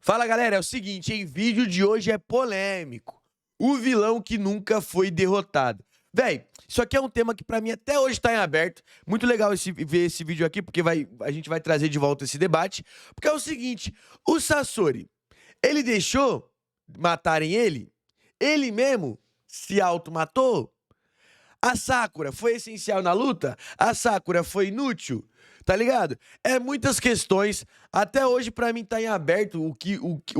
Fala galera, é o seguinte, hein? Vídeo de hoje é polêmico. O vilão que nunca foi derrotado. Véi, isso aqui é um tema que pra mim até hoje tá em aberto. Muito legal ver esse vídeo aqui, porque a gente vai trazer de volta esse debate. Porque é o seguinte, o Sasori, ele deixou matarem ele? Ele mesmo se automatou? A Sakura foi essencial na luta? A Sakura foi inútil? Tá ligado? É muitas questões. Até hoje, pra mim, tá em aberto o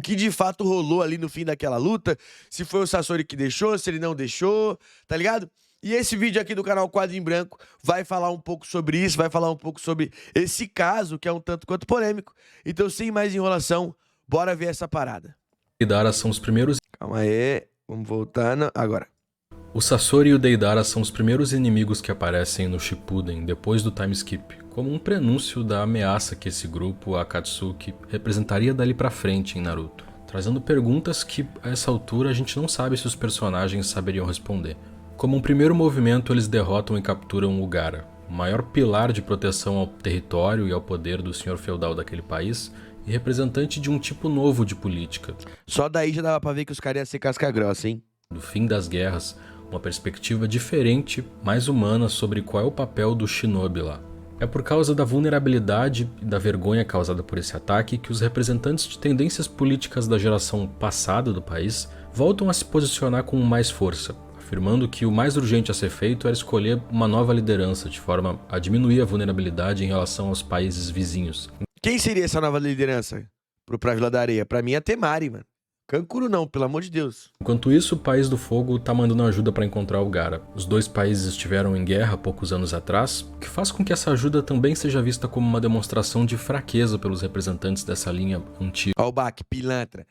que de fato rolou ali no fim daquela luta. Se foi o Sasori que deixou, se ele não deixou, tá ligado? E esse vídeo aqui do canal Quadro em Branco vai falar um pouco sobre isso, vai falar um pouco sobre esse caso, que é um tanto quanto polêmico. Então, sem mais enrolação, bora ver essa parada. Deidara são os primeiros... Calma aí, vamos voltando agora. O Sasori e o Deidara são os primeiros inimigos que aparecem no Shippuden depois do time skip, como um prenúncio da ameaça que esse grupo, a Akatsuki, representaria dali pra frente em Naruto, trazendo perguntas que, a essa altura, a gente não sabe se os personagens saberiam responder. Como um primeiro movimento, eles derrotam e capturam o Gaara, o maior pilar de proteção ao território e ao poder do senhor feudal daquele país, e representante de um tipo novo de política. Só daí já dava pra ver que os caras iam ser casca grossa, hein? Do fim das guerras, uma perspectiva diferente, mais humana sobre qual é o papel do shinobi lá. É por causa da vulnerabilidade e da vergonha causada por esse ataque que os representantes de tendências políticas da geração passada do país voltam a se posicionar com mais força, afirmando que o mais urgente a ser feito era escolher uma nova liderança de forma a diminuir a vulnerabilidade em relação aos países vizinhos. Quem seria essa nova liderança pra Vila da Areia? Pra mim é Temari, mano. Kankuro não, pelo amor de Deus. Enquanto isso, o País do Fogo tá mandando ajuda para encontrar o Gaara. Os dois países estiveram em guerra há poucos anos atrás, o que faz com que essa ajuda também seja vista como uma demonstração de fraqueza pelos representantes dessa linha antiga. Ó o Bak, pilantra.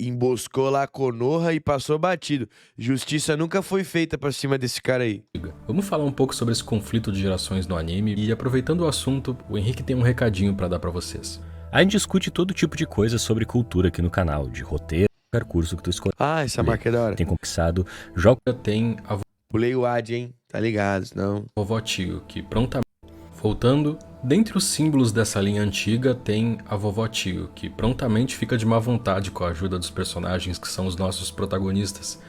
Emboscou lá a Konoha e passou batido. Justiça nunca foi feita pra cima desse cara aí. Vamos falar um pouco sobre esse conflito de gerações no anime e, aproveitando o assunto, o Henrique tem um recadinho para dar para vocês. A gente discute todo tipo de coisa sobre cultura aqui no canal, de roteiro, qualquer curso que tu escolher. Ah, essa marca é da hora. Tem conquistado, joga. Tem a Pulei o ad, hein? Tá ligado, não? vovó Tio, que prontamente... Voltando, dentre os símbolos dessa linha antiga tem a vovó Tio, que prontamente fica de má vontade com a ajuda dos personagens que são os nossos protagonistas.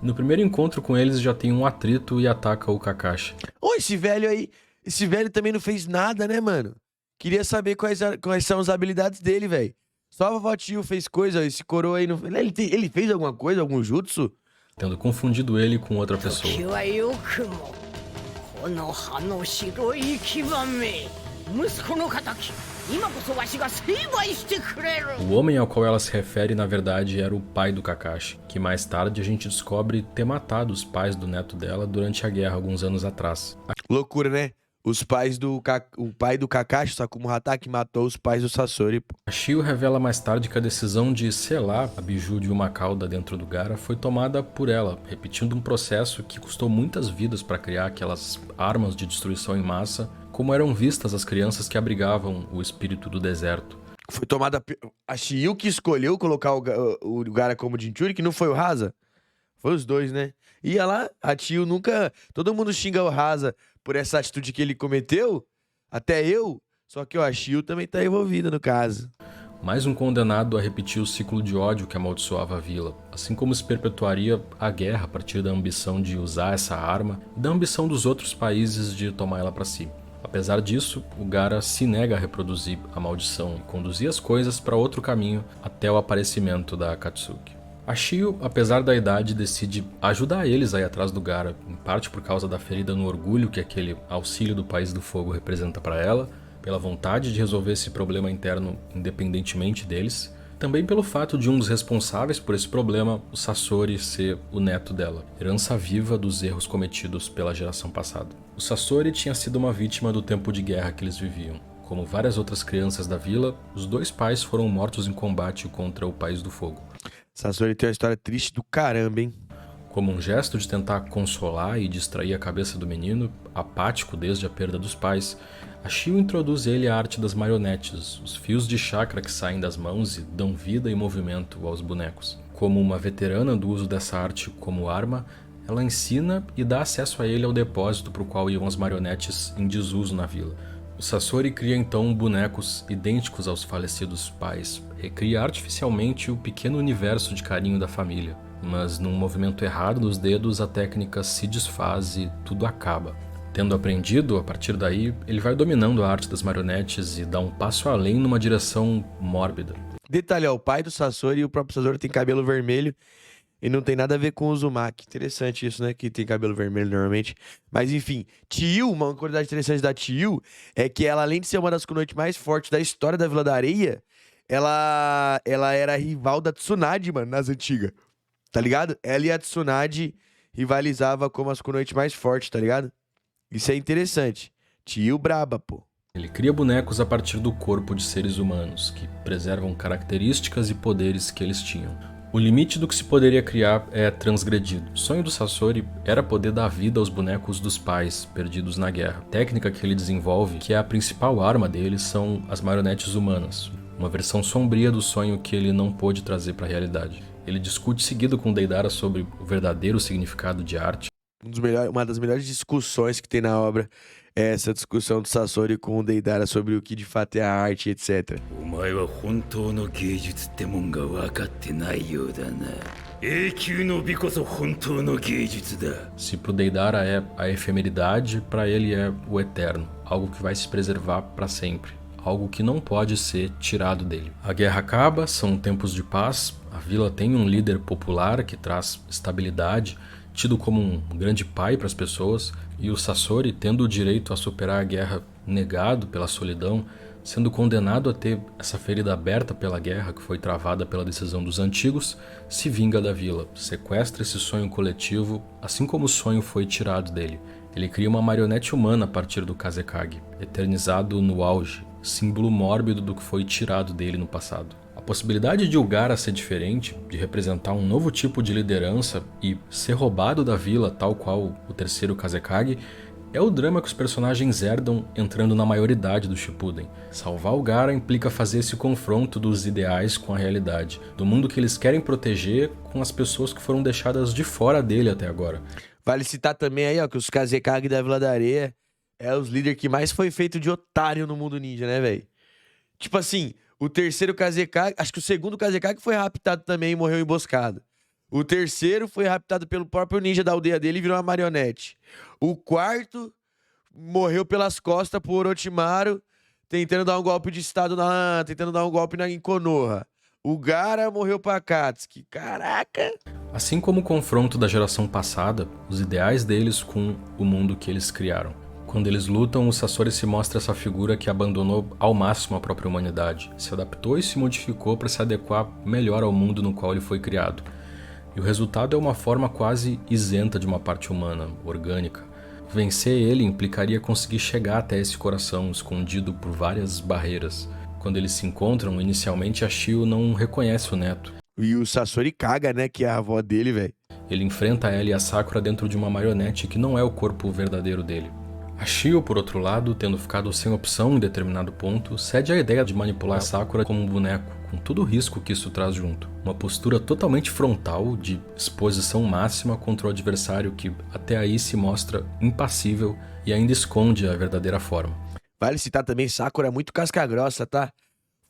No primeiro encontro com eles já tem um atrito e ataca o Kakashi. Ô, esse velho aí, esse velho também não fez nada, né, mano? Queria saber quais são as habilidades dele, velho. Só a vovó Tio fez coisa, esse coroa aí não... Ele fez alguma coisa, algum jutsu? Tendo confundido ele com outra pessoa. O homem ao qual ela se refere, na verdade, era o pai do Kakashi, que mais tarde a gente descobre ter matado os pais do neto dela durante a guerra alguns anos atrás. Loucura, né? O pai do Kakashi, Sakumo Hatake, matou os pais do Sasori. A Shio revela mais tarde que a decisão de selar a biju de uma cauda dentro do Gaara foi tomada por ela, repetindo um processo que custou muitas vidas para criar aquelas armas de destruição em massa, como eram vistas as crianças que abrigavam o espírito do deserto. Foi tomada... A Shio que escolheu colocar o Gaara como Jinchuri, que não foi o Rasa? Foi os dois, né? Ia lá, a Shio nunca... Todo mundo xinga o Rasa por essa atitude que ele cometeu, até eu, só que ó, a Shio também tá envolvida no caso. Mais um condenado a repetir o ciclo de ódio que amaldiçoava a vila, assim como se perpetuaria a guerra a partir da ambição de usar essa arma e da ambição dos outros países de tomar ela para si. Apesar disso, o Gaara se nega a reproduzir a maldição e conduzir as coisas para outro caminho até o aparecimento da Akatsuki. A Shio, apesar da idade, decide ajudar eles a ir atrás do Gaara, em parte por causa da ferida no orgulho que aquele auxílio do País do Fogo representa para ela, pela vontade de resolver esse problema interno independentemente deles, também pelo fato de um dos responsáveis por esse problema, o Sasori, ser o neto dela, herança viva dos erros cometidos pela geração passada. O Sasori tinha sido uma vítima do tempo de guerra que eles viviam. Como várias outras crianças da vila, os dois pais foram mortos em combate contra o País do Fogo. Sasori tem uma história triste do caramba, hein? Como um gesto de tentar consolar e distrair a cabeça do menino, apático desde a perda dos pais, a Shio introduz ele à arte das marionetes, os fios de chakra que saem das mãos e dão vida e movimento aos bonecos. Como uma veterana do uso dessa arte como arma, ela ensina e dá acesso a ele ao depósito para o qual iam as marionetes em desuso na vila. O Sasori cria então bonecos idênticos aos falecidos pais, recria artificialmente o pequeno universo de carinho da família, mas num movimento errado dos dedos a técnica se desfaz e tudo acaba. Tendo aprendido, a partir daí, ele vai dominando a arte das marionetes e dá um passo além numa direção mórbida. Detalhe, ó, o pai do Sasori e o próprio Sasori tem cabelo vermelho e não tem nada a ver com o Uzumaki. Interessante isso, né? Que tem cabelo vermelho normalmente. Mas enfim, Chiyu, uma curiosidade interessante da Chiyu é que ela, além de ser uma das kunoichi mais fortes da história da Vila da Areia, ela era rival da Tsunade, mano, nas antigas. Tá ligado? Ela e a Tsunade rivalizavam como as kunoichi mais fortes, tá ligado? Isso é interessante. Chiyu braba, pô. Ele cria bonecos a partir do corpo de seres humanos, que preservam características e poderes que eles tinham. O limite do que se poderia criar é transgredido. O sonho do Sasori era poder dar vida aos bonecos dos pais, perdidos na guerra. A técnica que ele desenvolve, que é a principal arma dele, são as marionetes humanas. Uma versão sombria do sonho que ele não pôde trazer para a realidade. Ele discute seguido com Deidara sobre o verdadeiro significado de arte. Uma das melhores discussões que tem na obra é essa discussão do Sasori com o Deidara sobre o que de fato é a arte, etc. Se pro Deidara é a efemeridade, para ele é o eterno, algo que vai se preservar para sempre, algo que não pode ser tirado dele. A guerra acaba, são tempos de paz, a vila tem um líder popular que traz estabilidade, tido como um grande pai para as pessoas, e o Sasori, tendo o direito a superar a guerra negado pela solidão, sendo condenado a ter essa ferida aberta pela guerra que foi travada pela decisão dos antigos, se vinga da vila, sequestra esse sonho coletivo, assim como o sonho foi tirado dele. Ele cria uma marionete humana a partir do Kazekage, eternizado no auge, símbolo mórbido do que foi tirado dele no passado. A possibilidade de Ugara ser diferente, de representar um novo tipo de liderança e ser roubado da vila tal qual o terceiro Kazekage, é o drama que os personagens herdam entrando na maioridade do Shippuden. Salvar Ugara implica fazer esse confronto dos ideais com a realidade, do mundo que eles querem proteger com as pessoas que foram deixadas de fora dele até agora. Vale citar também aí, ó, que os Kazekage da Vila da Areia é os líderes que mais foi feito de otário no mundo ninja, né, velho? Tipo assim, o terceiro Kazekage, acho que o segundo Kazekage foi raptado também e morreu emboscado. O terceiro foi raptado pelo próprio ninja da aldeia dele e virou uma marionete. O quarto morreu pelas costas por Orochimaru, tentando dar um golpe de estado em Konoha. O Gaara morreu pra Akatsuki. Caraca! Assim como o confronto da geração passada, os ideais deles com o mundo que eles criaram. Quando eles lutam, o Sasori se mostra essa figura que abandonou ao máximo a própria humanidade, se adaptou e se modificou para se adequar melhor ao mundo no qual ele foi criado. E o resultado é uma forma quase isenta de uma parte humana, orgânica. Vencer ele implicaria conseguir chegar até esse coração escondido por várias barreiras. Quando eles se encontram, inicialmente a Shio não reconhece o neto. E o Sasori caga, né, que é a avó dele, velho. Ele enfrenta ela e a Sakura dentro de uma marionete que não é o corpo verdadeiro dele. A Shio, por outro lado, tendo ficado sem opção em determinado ponto, cede à ideia de manipular a Sakura como um boneco, com todo o risco que isso traz junto. Uma postura totalmente frontal, de exposição máxima contra o adversário que até aí se mostra impassível e ainda esconde a verdadeira forma. Vale citar também, Sakura é muito casca-grossa, tá?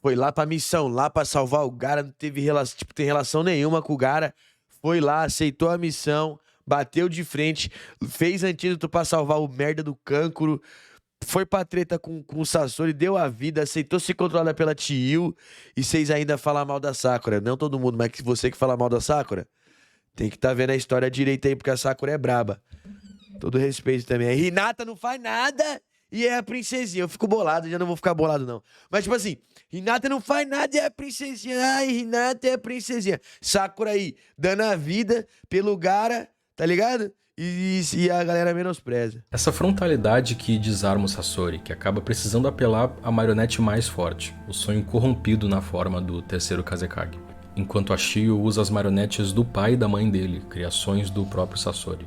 Foi lá pra missão, lá pra salvar o Gaara, não teve tem relação nenhuma com o Gaara. Foi lá, aceitou a missão, bateu de frente, fez antídoto pra salvar o merda do Kankuro, foi pra treta com o Sasori, deu a vida, aceitou ser controlada pela Chiyu, e vocês ainda falam mal da Sakura. Não todo mundo, mas você que fala mal da Sakura, tem que tá vendo a história direita aí, porque a Sakura é braba. Todo respeito também. A Hinata não faz nada e é a princesinha. Eu fico bolado, já não vou ficar bolado não. Mas tipo assim, Hinata não faz nada e é a princesinha. Ai, Hinata é a princesinha. Sakura aí, dando a vida pelo Gaara, tá ligado? E a galera menospreza. Essa frontalidade que desarma o Sasori, que acaba precisando apelar à marionete mais forte, o sonho corrompido na forma do terceiro Kazekage. Enquanto a Shio usa as marionetes do pai e da mãe dele, criações do próprio Sasori.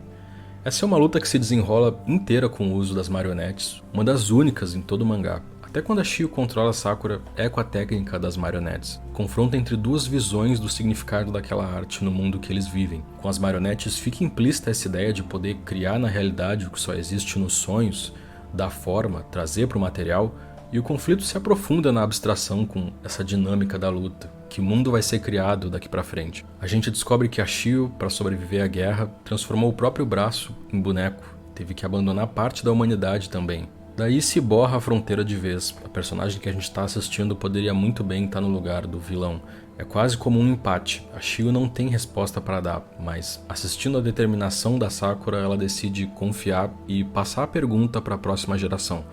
Essa é uma luta que se desenrola inteira com o uso das marionetes, uma das únicas em todo o mangá. Até quando a Shio controla Sakura, é com a técnica das marionetes. Confronto entre duas visões do significado daquela arte no mundo que eles vivem. Com as marionetes fica implícita essa ideia de poder criar na realidade o que só existe nos sonhos, dar forma, trazer para o material, E o conflito se aprofunda na abstração com essa dinâmica da luta. Que mundo vai ser criado daqui pra frente? A gente descobre que a Shio, para sobreviver à guerra, transformou o próprio braço em boneco. Teve que abandonar parte da humanidade também. Daí se borra a fronteira de vez. A personagem que a gente está assistindo poderia muito bem estar no lugar do vilão. É quase como um empate. A Shio não tem resposta para dar, mas assistindo a determinação da Sakura, ela decide confiar e passar a pergunta para a próxima geração,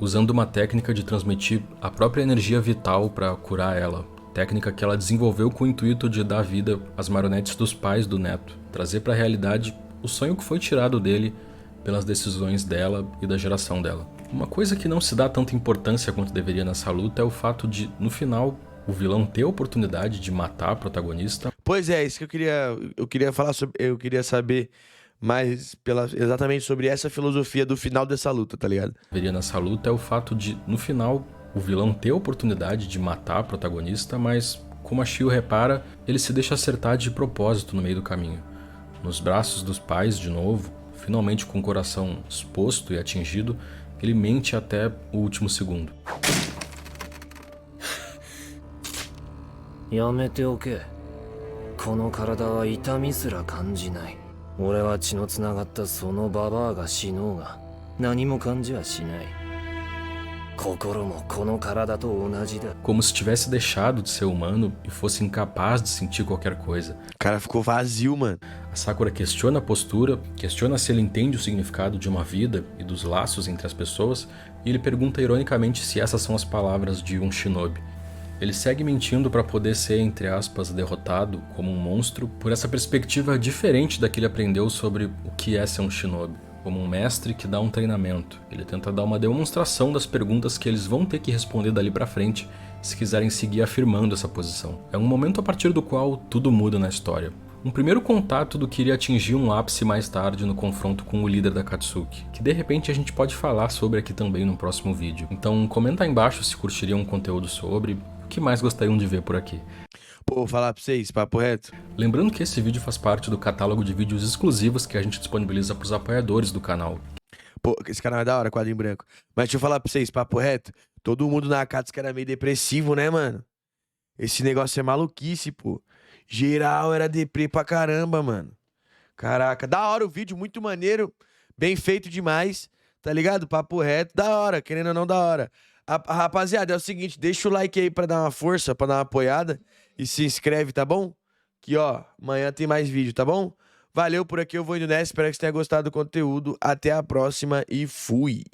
usando uma técnica de transmitir a própria energia vital para curar ela. Técnica que ela desenvolveu com o intuito de dar vida às marionetes dos pais do neto, trazer para a realidade o sonho que foi tirado dele pelas decisões dela e da geração dela. Uma coisa que não se dá tanta importância quanto deveria nessa luta é o fato de, no final, o vilão ter a oportunidade de matar a protagonista. Pois é, isso que eu queria falar sobre, eu queria saber mais exatamente sobre essa filosofia do final dessa luta, tá ligado? Deveria nessa luta é o fato de, no final, o vilão ter a oportunidade de matar a protagonista, mas, como a Shio repara, ele se deixa acertar de propósito no meio do caminho. Nos braços dos pais, de novo, finalmente com o coração exposto e atingido, ele mente até o último segundo. やめておけ。この体は痛みすら感じない。俺は血のつながったそのババアが死のうが何も感じはしない。心もこの体と同じだ。 Como se tivesse deixado de ser humano e fosse incapaz de sentir qualquer coisa. O cara ficou vazio, mano. A Sakura questiona a postura, questiona se ele entende o significado de uma vida e dos laços entre as pessoas, e ele pergunta ironicamente se essas são as palavras de um shinobi. Ele segue mentindo para poder ser, entre aspas, derrotado como um monstro por essa perspectiva diferente da que ele aprendeu sobre o que é ser um shinobi. Como um mestre que dá um treinamento. Ele tenta dar uma demonstração das perguntas que eles vão ter que responder dali pra frente se quiserem seguir afirmando essa posição. É um momento a partir do qual tudo muda na história. Um primeiro contato do que iria atingir um ápice mais tarde no confronto com o líder da Katsuki, que de repente a gente pode falar sobre aqui também no próximo vídeo. Então comenta aí embaixo se curtiriam um conteúdo sobre, o que mais gostariam de ver por aqui. Pô, vou falar pra vocês, papo reto. Lembrando que esse vídeo faz parte do catálogo de vídeos exclusivos que a gente disponibiliza pros apoiadores do canal. Pô, esse canal é da hora, quadro em branco. Mas deixa eu falar pra vocês, papo reto. Todo mundo na Akatsuki era meio depressivo, né, mano? Esse negócio é maluquice, pô. Geral era deprê pra caramba, mano. Caraca, da hora o vídeo, muito maneiro. Bem feito demais, tá ligado? Papo reto, da hora, querendo ou não, da hora. Rapaziada, é o seguinte, deixa o like aí pra dar uma força, pra dar uma apoiada. E se inscreve, tá bom? Que ó, amanhã tem mais vídeo, tá bom? Valeu por aqui, eu vou indo nessa. Espero que você tenha gostado do conteúdo. Até a próxima e fui!